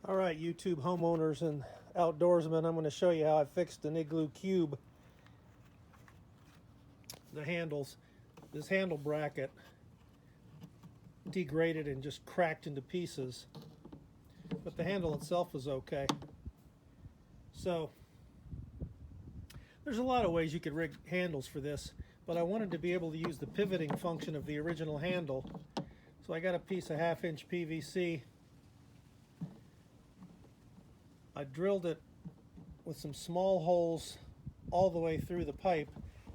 All right, YouTube homeowners and outdoorsmen, I'm going to show you how I fixed an Igloo cube. The handles, this handle bracket degraded and just cracked into pieces, but the handle itself was okay. So there's a lot of ways you could rig handles for this, but I wanted to be able to use the pivoting function of the original handle. So I got a piece of 1/2 inch PVC. I drilled it with some small holes all the way through the pipe,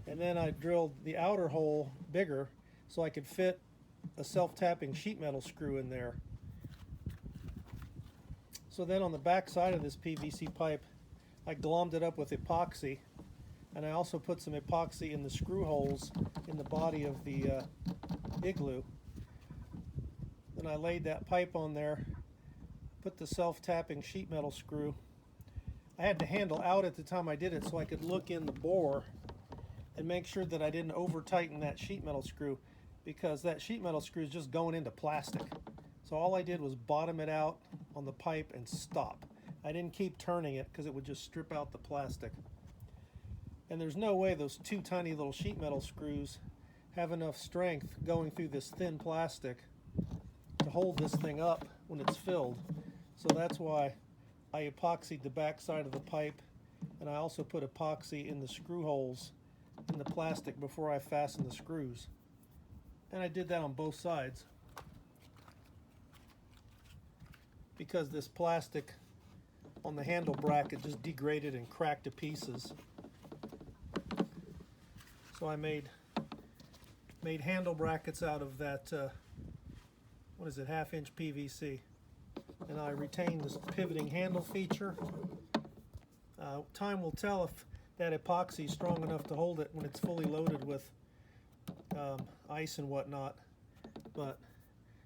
and then I drilled the outer hole bigger so I could fit a self-tapping sheet metal screw in there. So then on the back side of this PVC pipe, I glommed it up with epoxy, and I also put some epoxy in the screw holes in the body of the Igloo. Then I laid that pipe on there, put the self-tapping sheet metal screw. I had the handle out at the time I did it so I could look in the bore and make sure that I didn't over tighten that sheet metal screw, because that sheet metal screw is just going into plastic. So all I did was bottom it out on the pipe and stop. I didn't keep turning it because it would just strip out the plastic. And there's no way those two tiny little sheet metal screws have enough strength going through this thin plastic to hold this thing up when it's filled. So that's why I epoxied the back side of the pipe, and I also put epoxy in the screw holes in the plastic before I fastened the screws. And I did that on both sides because this plastic on the handle bracket just degraded and cracked to pieces. So I made handle brackets out of that 1/2 inch PVC, and I retained this pivoting handle feature. Time will tell if that epoxy is strong enough to hold it when it's fully loaded with ice and whatnot. But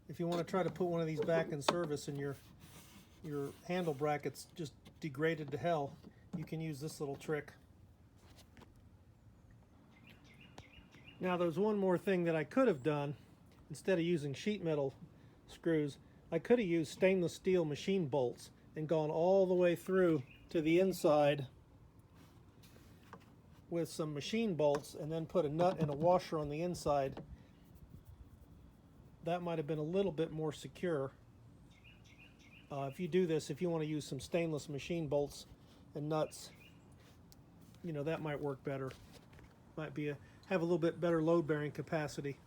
if you want to try to put one of these back in service and your handle bracket's just degraded to hell, you can use this little trick. Now there's one more thing that I could have done. Instead of using sheet metal screws, I could have used stainless steel machine bolts and gone all the way through to the inside with some machine bolts and then put a nut and a washer on the inside. That might have been a little bit more secure. If you do this, if you want to use some stainless machine bolts and nuts, that might work better. Might be have a little bit better load bearing capacity.